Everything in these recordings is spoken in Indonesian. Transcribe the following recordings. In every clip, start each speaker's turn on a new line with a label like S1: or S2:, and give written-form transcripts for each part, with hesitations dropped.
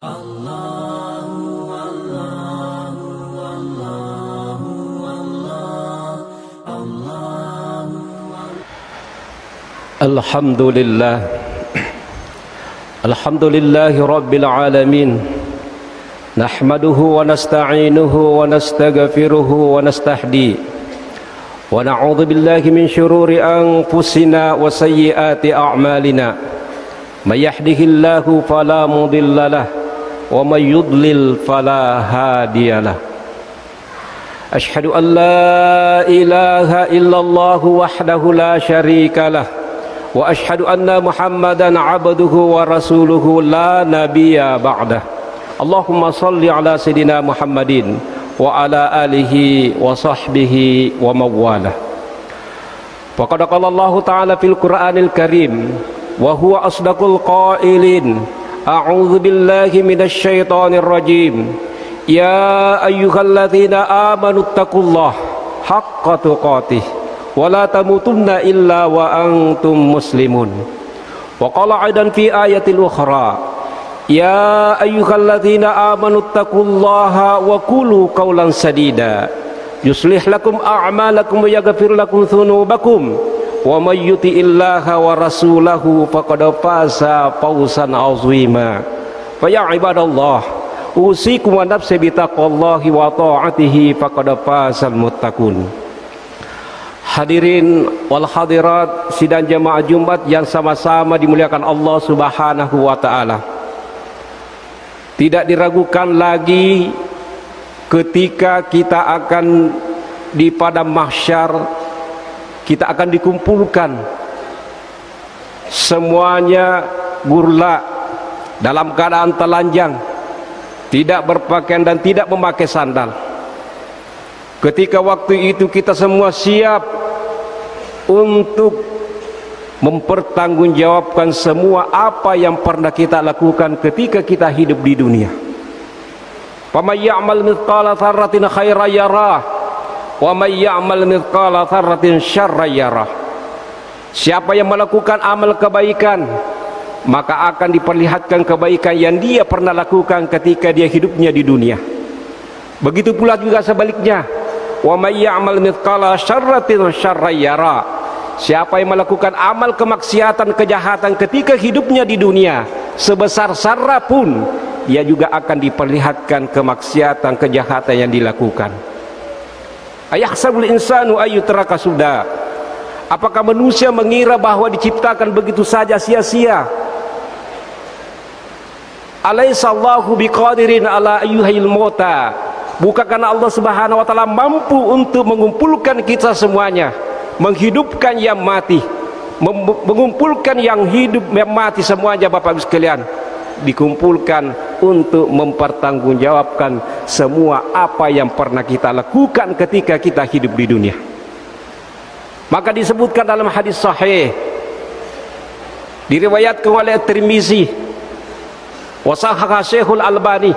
S1: Alhamdulillah, alhamdulillahi rabbil alamin. Nahmaduhu wa nasta'inuhu wa nastaghfiruhu wa nastahdi wa na'udzu billahi min syururi anfusina wa sayyiati a'malina. May yahdihillahu fala mudhillalah wa may yudlil fala hadiyalah. Asyhadu an la ilaha illallah wahdahu la syarikalah wa asyhadu anna Muhammadan abduhu wa rasuluhu la nabiyya ba'dah. Allahumma salli ala sayidina Muhammadin wa ala alihi wa sahbihi wa mawalah. Faqad qala Allah ta'ala fil Qur'anil Karim wa huwa asdaqul qailin. A'udzu billahi minasy syaithanir rajim. Ya ayyuhalladzina amanu taqullaha haqqa tuqatih wa la tamutunna illa wa antum muslimun. Wa qala aidan fi ayatil ukhra, ya ayyuhalladzina amanu taqullaha wa qulu qawlan sadida yuslih lakum a'malakum wa yaghfir lakum dzunubakum wa may yuti'illaha wa rasulahu faqad faza fawzan 'azima. Fa ya ibadallah, usikum wa nafsi bi taqwallahi wa ta'atihi faqad fazal muttaqun. Hadirin wal hadirat sidang jamaah Jumat yang sama-sama dimuliakan Allah Subhanahu wa taala. Tidak diragukan lagi ketika kita akan di padang mahsyar, kita akan dikumpulkan semuanya gurla dalam keadaan telanjang, tidak berpakaian dan tidak memakai sandal. Ketika waktu itu kita semua siap untuk mempertanggungjawabkan semua apa yang pernah kita lakukan ketika kita hidup di dunia. Faman ya'mal mithqala dzarratin khairan yarah wa may ya'mal mithqala dzarratin syarran yarah. Siapa yang melakukan amal kebaikan, maka akan diperlihatkan kebaikan yang dia pernah lakukan ketika dia hidupnya di dunia. Begitu pula juga sebaliknya, wa may ya'mal mithqala syarratin syarran yarah. Siapa yang melakukan amal kemaksiatan, kejahatan ketika hidupnya di dunia, sebesar zarah pun dia juga akan diperlihatkan kemaksiatan, kejahatan yang dilakukan. Ayahsabul insanu ayyutraka suda. Apakah manusia mengira bahwa diciptakan begitu saja sia-sia? Alaihissallahu biqadirin ala ayyuhil mauta. Bukankah Allah Subhanahu wa taala mampu untuk mengumpulkan kita semuanya, menghidupkan yang mati, mengumpulkan yang hidup yang mati semuanya. Bapak Ibu sekalian, dikumpulkan untuk mempertanggungjawabkan semua apa yang pernah kita lakukan ketika kita hidup di dunia. Maka disebutkan dalam hadis sahih, diriwayatkan oleh Tirmizi wa sahaha Syekhul Albani,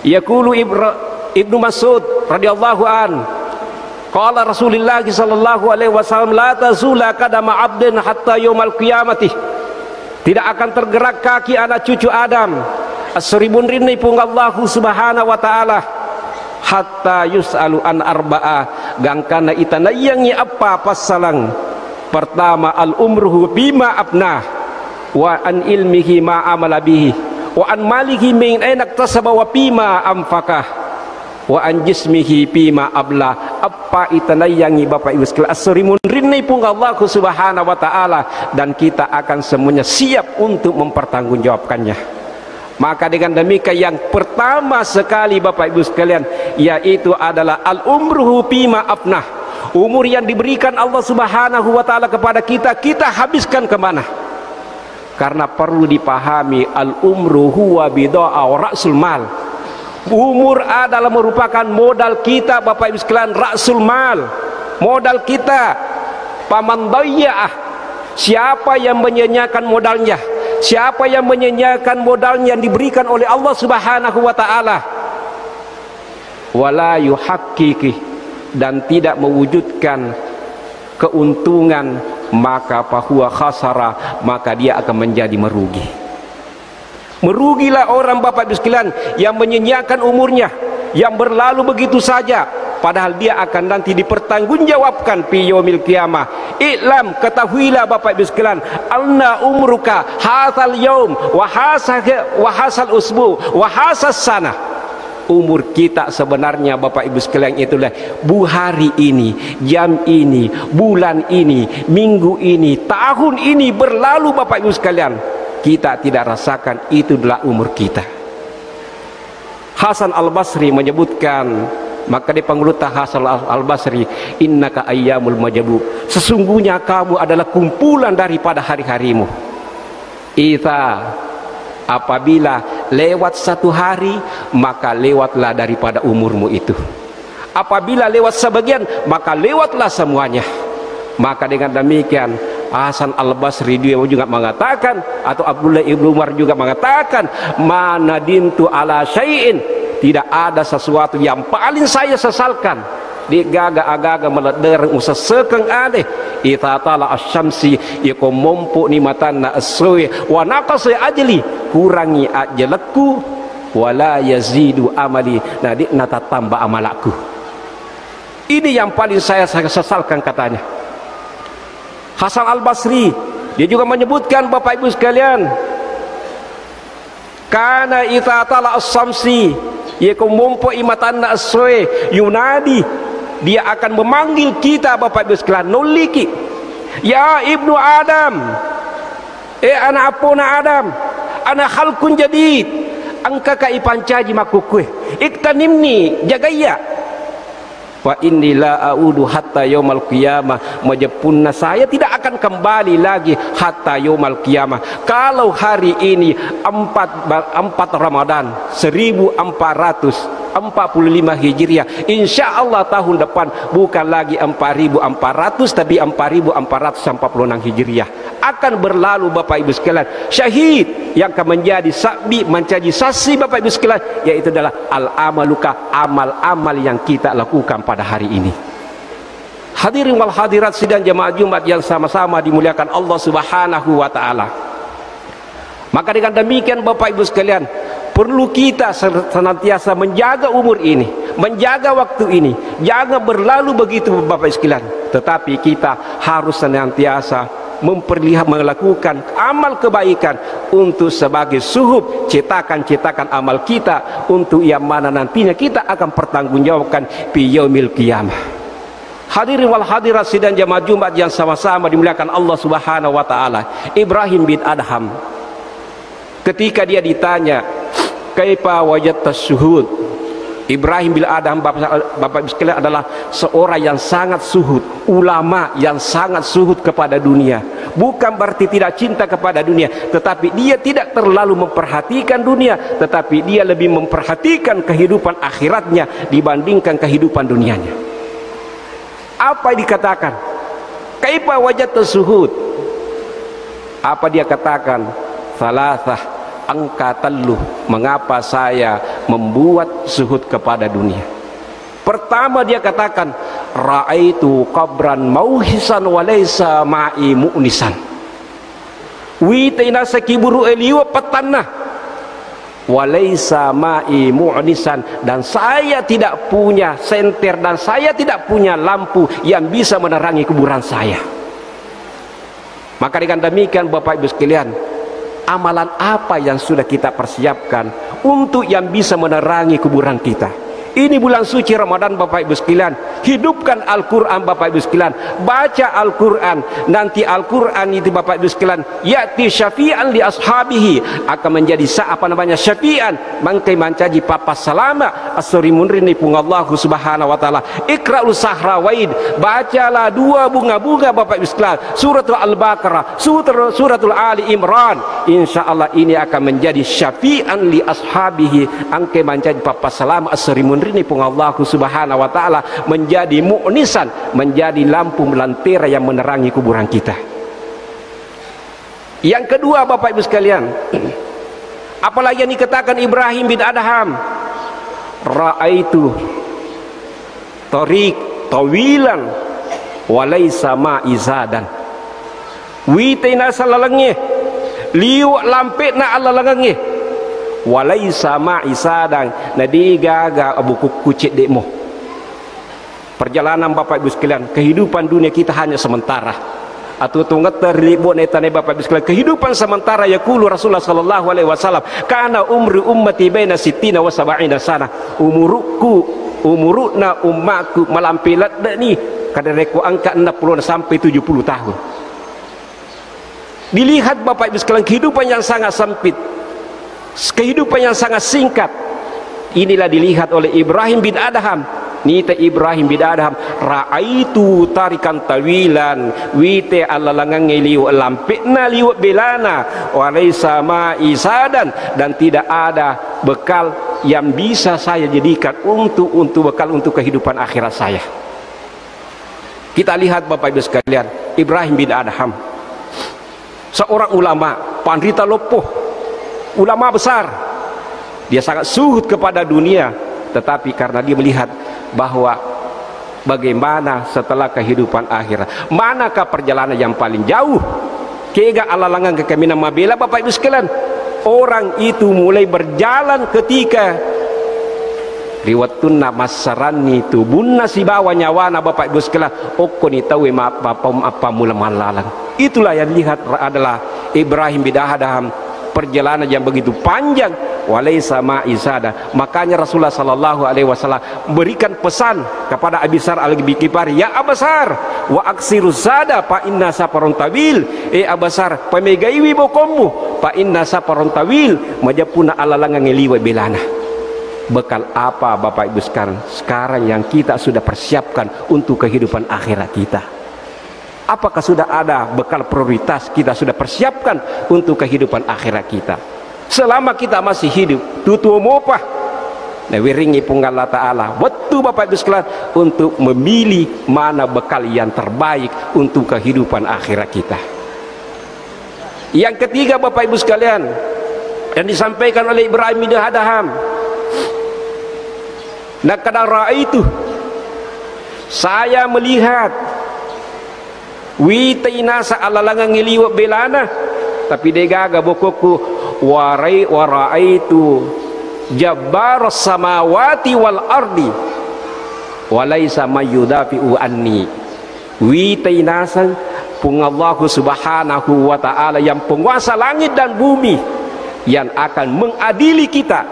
S1: yaqulu Ibnu Mas'ud radhiyallahu an, qala Rasulullah sallallahu alaihi wasallam, la tazula qadama 'abdin hatta yaumil qiyamati. Tidak akan tergerak kaki anak cucu Adam as-suribun rinni pung Allah Subhanahu wa taala hatta yus'alu an arba'a, gangkana itana yangi apa pasalang. Pertama, al umruhu bima abnah wa an ilmihi ma amala bihi wa an malihi min aina iktasaba wa bima anfaqah wa an jismihi bima abla. Apa itanayangi Bapak Ibu sekalian, as-surimun rinni pun Allah Subhanahu wa taala, dan kita akan semuanya siap untuk mempertanggungjawabkannya. Maka dengan demikian yang pertama sekali Bapak Ibu sekalian, yaitu adalah al-umruhu bima afnah. Umur yang diberikan Allah Subhanahu wa taala kepada kita, kita habiskan kemana? Karena perlu dipahami, al-umru huwa bidha'a wa ra'sul mal. Umur adalah merupakan modal kita Bapak Ibu sekalian, ra'sul mal, modal kita. Paman dayya'ah, siapa yang menyanyiakan modalnya, siapa yang menyanyiakan modalnya yang diberikan oleh Allah Subhanahu wa taala, wala yuhaqqiqi, dan tidak mewujudkan keuntungan, maka fahuwa khasara, maka dia akan menjadi merugi. Merugilah orang Bapak Ibu sekalian yang menyanyiakan umurnya, yang berlalu begitu saja, padahal dia akan nanti dipertanggungjawabkan fi yaumil qiyamah. I'lam, ketahuilah Bapak Ibu sekalian, anna umruka hadzal yaum wa hasal usbu wa hasas sana. Umur kita sebenarnya Bapak Ibu sekalian itulah hari ini, jam ini, bulan ini, minggu ini, tahun ini berlalu Bapak Ibu sekalian. Kita tidak rasakan, itu adalah umur kita. Hasan Al-Basri menyebutkan, maka di pangulutan Hasan Al-Basri, innaka ayyamul majabub, sesungguhnya kamu adalah kumpulan daripada hari-harimu. Apabila lewat satu hari, maka lewatlah daripada umurmu itu. Apabila lewat sebagian, maka lewatlah semuanya. Maka dengan demikian Hasan Al-Basri dia juga mengatakan, atau Abdullah ibnu Umar juga mengatakan, manadintu ala syai'in, tidak ada sesuatu yang paling saya sesalkan di gaga-agaga meleder usasekeng adeh ita tala asyamsi iku mompo ni matanna aswi wa naqasi ajli, kurangi ajalaku wala yazidu amali, nadi nata tambah amalaku. Ini yang paling saya sesalkan katanya Hasan Al-Basri. Dia juga menyebutkan Bapak Ibu sekalian, kana ita tala asyamsi iku mompo imatanna aswi yunadi, dia akan memanggil kita Bapak Ibu sekalian, nuliki, ya ibnu Adam, anak apuna Adam, anak khalqun jadid, angka kai pancaji makukue iktanimni jagaya wa inni la a'udu hatta yaumal qiyamah, majepunna saya tidak akan kembali lagi hatta yaumal qiyamah. Kalau hari ini 4 Ramadan 1445 Hijriah, insya Allah tahun depan bukan lagi 4400 tapi 4446 Hijriah akan berlalu Bapak Ibu sekalian. Syahid yang akan menjadi saksi Bapak Ibu sekalian, yaitu adalah al-amaluka, amal-amal yang kita lakukan pada hari ini. Hadirin wal hadirat sidang jemaah Jumat yang sama-sama dimuliakan Allah Subhanahu wa taala. Maka dengan demikian Bapak Ibu sekalian, perlu kita senantiasa menjaga umur ini, menjaga waktu ini, jangan berlalu begitu Bapak Ibu sekalian. Tetapi kita harus senantiasa melakukan amal kebaikan untuk sebagai suhub cetakan-cetakan amal kita, untuk yang mana nantinya kita akan pertanggungjawabkan fi yaumil qiyamah. Hadirin wal hadirat sidang jemaah Jumat yang sama-sama dimuliakan Allah Subhanahu wa taala. Ibrahim bin Adham, ketika dia ditanya kaifa wajadta syuhud, Ibrahim bin Adham Bapak Ibu sekalian adalah seorang yang sangat suhud, ulama yang sangat suhud kepada dunia. Bukan berarti tidak cinta kepada dunia, tetapi dia tidak terlalu memperhatikan dunia, tetapi dia lebih memperhatikan kehidupan akhiratnya dibandingkan kehidupan dunianya. Apa yang dikatakan? Kaifa wajadta syuhud? Apa dia katakan? Salasah angkatalluh, mengapa saya membuat suhud kepada dunia. Pertama dia katakan, ra'aitu qabran mauhisan wa laysa ma'i mu'nisan, witaina sakiburu eliwa patanah wa laysa ma'i mu'nisan, dan saya tidak punya senter dan saya tidak punya lampu yang bisa menerangi kuburan saya. Maka dengan demikian Bapak Ibu sekalian, amalan apa yang sudah kita persiapkan untuk yang bisa menerangi kuburan kita? Ini bulan suci Ramadan Bapak Ibu sekalian, hidupkan Al-Quran Bapak Ibu sekalian, baca Al-Quran. Nanti Al-Quran itu Bapak Ibu sekalian, ya'ti syafi'an li ashabihi, akan menjadi syafi'an mangkai mancaji papas salama asri munrini pungallahu subhanahu wa ta'ala. Iqra'ul sahrawaid, bacalah 2 bunga-bunga Bapak Ibu sekalian, suratul Al-Baqarah, suratul Ali Imran. Insyaallah ini akan menjadi syafi'an li ashabihi, angkai mancaji papas salama asri munrini pun Allah Subhanahu wa taala, menjadi mu'nisan, menjadi lampu melantera yang menerangi kuburan kita. Yang kedua Bapak Ibu sekalian, apalagi yang dikatakan Ibrahim bin Adham, ra'aitu tariq tawilan wa laysa ma'izadan, witaina salalangnya liu lampet na alalangange, walaisa ma'isadang nadigaga abu kucik dekmo. Perjalanan Bapak Ibu sekalian, kehidupan dunia kita hanya sementara. Atau tunggatar libut netane Bapak Ibu sekalian, kehidupan sementara. Yaqulu Rasulullah sallallahu alaihi wasallam, kana umri ummati baina sittina wa sab'ina sana. Umuruna ummaku malampilat dak ni kadereku angka 60 sampai 70 tahun. Dilihat Bapak Ibu sekalian, kehidupan yang sangat sempit, kehidupan yang sangat singkat. Inilah dilihat oleh Ibrahim bin Adham. Nita Ibrahim bin Adham, ra'aitu tarikan tawilan wite alalangan ngeliu lampikna liwat belana walaysa ma'isadan, dan tidak ada bekal yang bisa saya jadikan untuk bekal untuk kehidupan akhirat saya. Kita lihat Bapak Ibu sekalian, Ibrahim bin Adham, seorang ulama, pandita lopoh, ulama besar. Dia sangat suhud kepada dunia, tetapi karena dia melihat bahwa bagaimana setelah kehidupan akhirat, manakah perjalanan yang paling jauh, kega alalangan ke kemina mabela. Bapak Ibu sekalian, orang itu mulai berjalan ketika riwatuna masarani tubunna si bawa nyawana. Bapak Ibu sekalian, okoni tahu apa mula malalang. Itulah yang lihat adalah Ibrahim bin Adham, perjalanan yang begitu panjang, walaysa ma'isada. Makanya Rasulullah sallallahu alaihi wasallam berikan pesan kepada Abi Sar al-Ghifari, ya Abasar wa aksiru zada fa inna safarun tawil. Abasar pemegaiwi bokomu fa inna safarun tawil, majapuna alalangan ngeliwa belana. Bekal apa Bapak Ibu sekarang yang kita sudah persiapkan untuk kehidupan akhirat kita? Apakah sudah ada bekal prioritas kita sudah persiapkan untuk kehidupan akhirat kita? Selama kita masih hidup, tutu mopah wiringi punggal Allah Ta'ala waktu Bapak Ibu sekalian untuk memilih mana bekal yang terbaik untuk kehidupan akhirat kita. Yang ketiga Bapak Ibu sekalian, yang disampaikan oleh Ibrahim bin Adham, nakada ra'aitu, saya melihat witainasa alalangan ngeliwat belana, tapi degaga bokoku waraitu jabbaros samawati wal ardi walaysa mayudafi'u anni. Witainasan pungallahu subhanahu wa ta'ala, yang penguasa langit dan bumi, yang akan mengadili kita.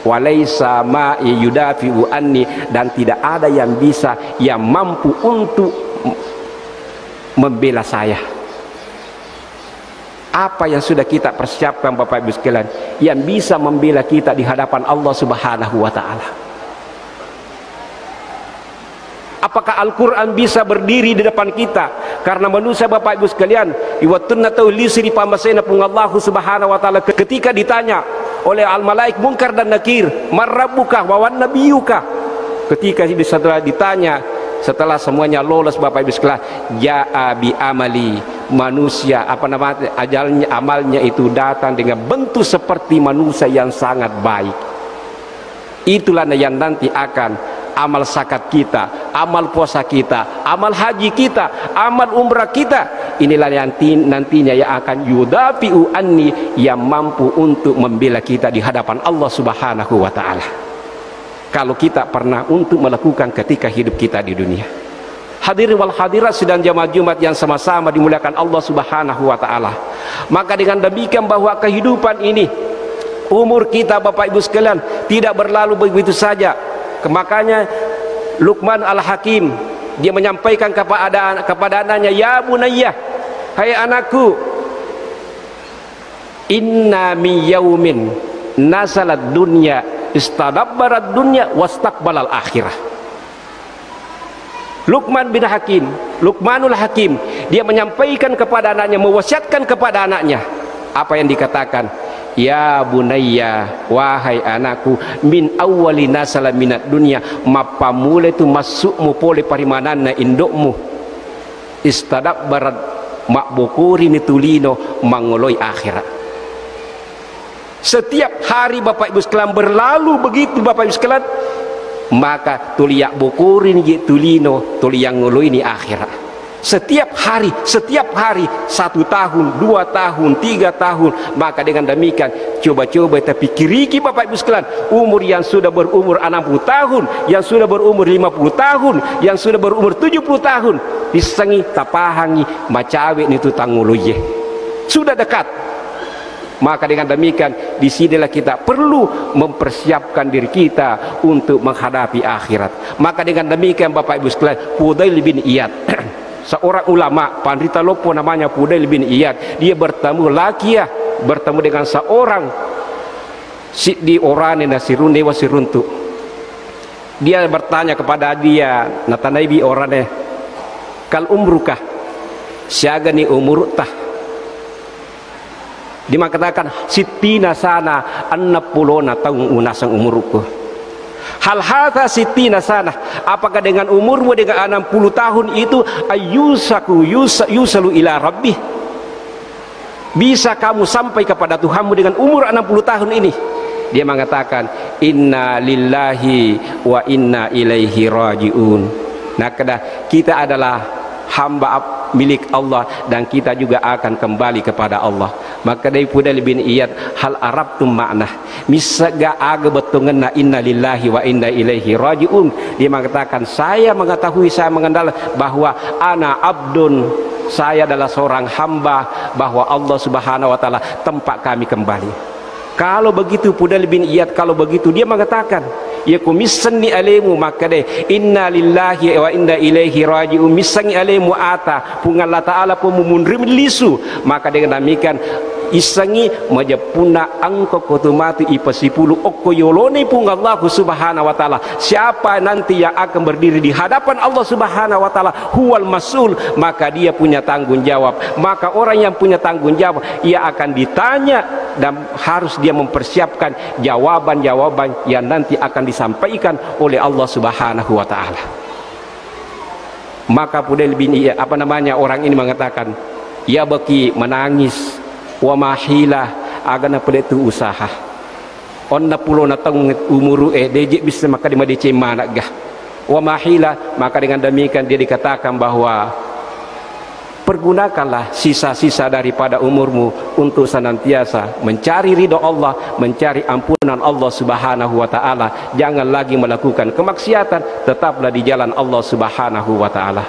S1: Walaysa mayudafi'u anni, dan tidak ada yang bisa, yang mampu untuk membela saya. Apa yang sudah kita persiapkan Bapak Ibu sekalian yang bisa membela kita di hadapan Allah Subhanahu wa Ta'ala? Apakah Al-Quran bisa berdiri di depan kita? Karena manusia Bapak Ibu sekalian, iwatunna taulisri pamasena pungallahu Subhanahu wa Ta'ala, ketika ditanya oleh al-malaik Munkar dan Nakir, marrabbuka wa wan nabiyuka, ketika setelah ditanya, setelah semuanya lolos Bapak Ibu sekalian, ja'a bi amali, manusia ajalnya, amalnya itu datang dengan bentuk seperti manusia yang sangat baik. Itulah yang nanti akan amal zakat kita, amal puasa kita, amal haji kita, amal umrah kita. Inilah yang nantinya yang akan yudafi'u anni, yang mampu untuk membela kita di hadapan Allah Subhanahu wa Ta'ala. Kalau kita pernah untuk melakukan ketika hidup kita di dunia. Hadirin wal hadirat sidang jamaah Jumat yang sama-sama dimuliakan Allah Subhanahu wa Ta'ala. Maka dengan demikian bahwa kehidupan ini, umur kita Bapak Ibu sekalian tidak berlalu begitu saja. Makanya Luqman Al-Hakim, dia menyampaikan kepada anaknya, ya bunayya, hai anakku, inna mi yaumin nasalat dunya istadabbarat dunya wastaqbalal akhirah. Luqman bin Hakim, Luqmanul Hakim, dia menyampaikan kepada anaknya, mewasiatkan kepada anaknya, apa yang dikatakan, ya bunayya, wahai anakku, min awwali nasala minat dunya, mapamule tu masukmu pole parimanana indukmu, istadabbarat makbukuri nitulino mangoloi akhirat. Setiap hari Bapak Ibu sekalian berlalu begitu Bapak Ibu sekalian, maka tuliak bukurin tulino tuliyang ngului ini akhirat. setiap hari 1 tahun, 2 tahun, 3 tahun. Maka dengan demikian coba-coba kita pikiriki Bapak Ibu sekalian, umur yang sudah berumur 60 tahun, yang sudah berumur 50 tahun, yang sudah berumur 70 tahun, disengi tapahangi macawe itu tanguluye sudah dekat. Maka dengan demikian disinilah kita perlu mempersiapkan diri kita untuk menghadapi akhirat. Maka dengan demikian Bapak Ibu sekalian, Fudail bin Iyad seorang ulama Pandita Lopo namanya Fudail bin Iyad, dia bertemu bertemu dengan seorang di orane nasirun dewa siruntu. Dia bertanya kepada dia, natanaibi orane kal umrukah siagani umurutah. Dia mengatakan sitina sana 60 tahun unasang umurku. Hal hadza sitina sana, apakah dengan umurmu dengan 60 tahun itu yusalu ila rabbih, bisa kamu sampai kepada Tuhanmu dengan umur 60 tahun ini? Dia mengatakan inna lillahi wa inna ilaihi rajiun. Nah, kita adalah hamba milik Allah dan kita juga akan kembali kepada Allah. Maka dari Fudail bin Iyad, hal arabtum makna misaga aga betungena inna lillahi wa inna ilaihi rajiun. Dia mengatakan saya mengetahui, saya mengenal bahwa ana abdun, saya adalah seorang hamba, bahwa Allah Subhanahu wa taala tempat kami kembali. Kalau begitu Fudail bin Iyad, kalau begitu dia mengatakan ya kumisanni alaimu, maka deh inna lillahi wa inna ilaihi rajiun misangi alaimu ata pungan Allah taala pemumunrim lisu. Maka dengan demikian isangi majapuna angko kotumati ipasipulu okoyolone pun Allah Subhanahu wa taala. Siapa nanti yang akan berdiri di hadapan Allah Subhanahu wa taala, huwal mas'ul, maka dia punya tanggung jawab. Maka orang yang punya tanggung jawab, ia akan ditanya dan harus dia mempersiapkan jawaban-jawaban yang nanti akan disampaikan oleh Allah Subhanahu wa taala. Maka Fudail bin Iyad, orang ini mengatakan, ya baki menangis, wa mahilah agana pedetu usaha onna pulo na tang umuru deje bisa maka di madice mana gah wa mahilah. Maka dengan demikian dia dikatakan bahwa pergunakanlah sisa-sisa daripada umurmu untuk senantiasa mencari ridho Allah, mencari ampunan Allah Subhanahu wa taala. Jangan lagi melakukan kemaksiatan, tetaplah di jalan Allah Subhanahu wa taala.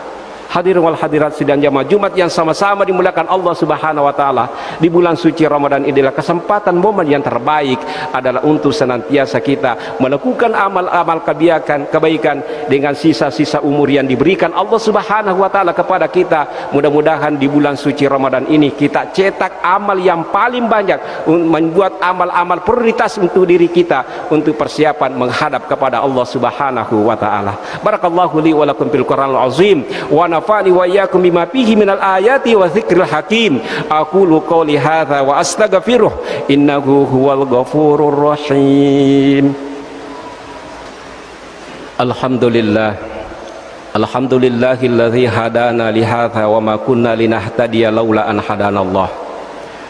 S1: Hadirin wal hadirat sidang jamaah Jumat yang sama-sama dimuliakan Allah Subhanahu wa taala, di bulan suci Ramadan inilah kesempatan momen yang terbaik adalah untuk senantiasa kita melakukan amal-amal kebaikan dengan sisa-sisa umur yang diberikan Allah Subhanahu wa taala kepada kita. Mudah-mudahan di bulan suci Ramadan ini kita cetak amal yang paling banyak, membuat amal-amal prioritas untuk diri kita untuk persiapan menghadap kepada Allah Subhanahu wa taala. Barakallahu li wa lakum fil Qur'anil azim wa nafani wa iyyakum bima fihi minal ayati wa dzikril hakim. Aqulu qouli hadza wa astaghfiruh innahu huwal ghafurur rahim. Alhamdulillahilladzi hadana li hadza wa ma kunna linahtadiya laula an hadanallah.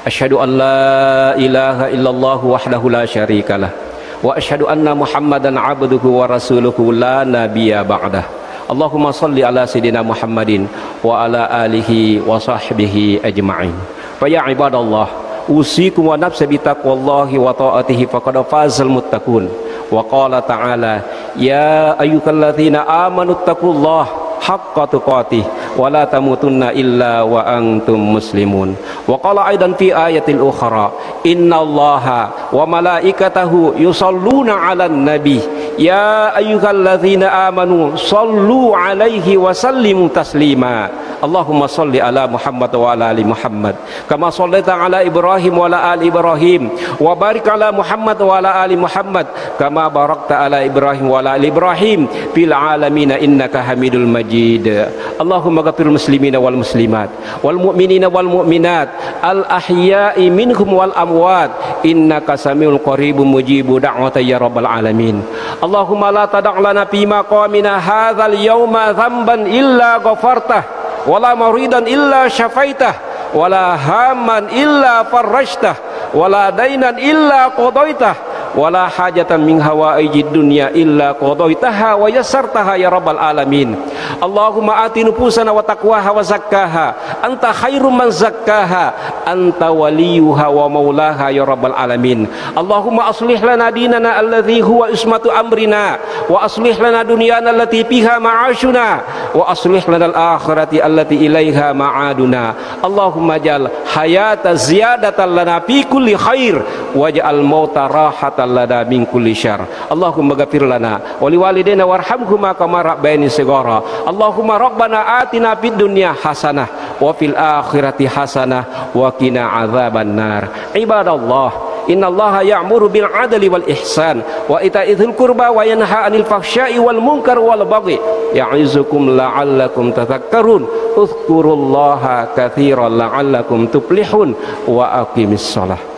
S1: Asyhadu an la ilaha illallah wahdahu la syarikalah wa asyhadu anna Muhammadan abduhu wa rasuluhu la nabiyya ba'dah. Allahumma salli ala sayyidina Muhammadin wa ala alihi wa sahbihi ajma'in. Fa ya ibadallah, usikum wa nafsi bi taqwallahi wa ta'atihi faqad fazal muttaqun. Wa qala ta'ala ya ayyuhalladzina amanu taqullaha haqqa tuqatih wa la tamutunna illa wa antum muslimun. Wa qala aidan fi ayatil ukhra innallaha wa malaikatahu yusalluna 'alan nabi ya ayyuhalladzina amanu sallu 'alaihi wa sallimu taslima. Allahumma salli ala Muhammad wa ala ali Muhammad kama shallaita ala Ibrahim wa ala ali Ibrahim wa barik ala Muhammad wa ala ali Muhammad kama barakta ala Ibrahim wa ala ali Ibrahim fil alamin innaka Hamidul Majid. Allahumma ghafir muslimina wal muslimat wal mu'minina wal mu'minat al ahya'i minhum wal amwat innaka samiul qaribun mujibu da'wata ya rabbal alamin. Allahumma la tada' lana fi maqamina hadzal yawma dhanban illa ghafartah wala maridan illa syafaitah wala hamman illa farrajtah wala dainan illa qadaitah wala hajatan min hawaijid dunya illa qadaitaha wa yassartaha ya rabbal alamin. Allahumma ati nufusana wa taqwaha wa zakkaha anta khairum man zakkaha anta waliyuha wa maulaha ya rabbal alamin. Allahumma aslih lana dinana alladhi huwa ismatu amrina wa aslih lana dunyana allati fiha ma'ashuna wa aslih lana al-akhirati allati ilaiha ma'aduna. Allahumma ja'al hayata ziyadatan lana fi kulli khair waj'al mauta rahatan lana min kulli syarr. Allahumma ghafir lana wa liwalidayna warhamhuma kama rabbayani shighara. Allahumma rabbana atina fid dunya hasanah wa fil akhirati hasanah wa qina adzaban nar. Ibadallah, innallaha ya'muru bil adli wal ihsan wa ita'izil qurba wa yanha 'anil fahsya'i wal munkar wal baghi ya'izukum la'allakum tadhakkarun. Uzkurullaha katsiran la'allakum tuflihun wa aqimis shalah.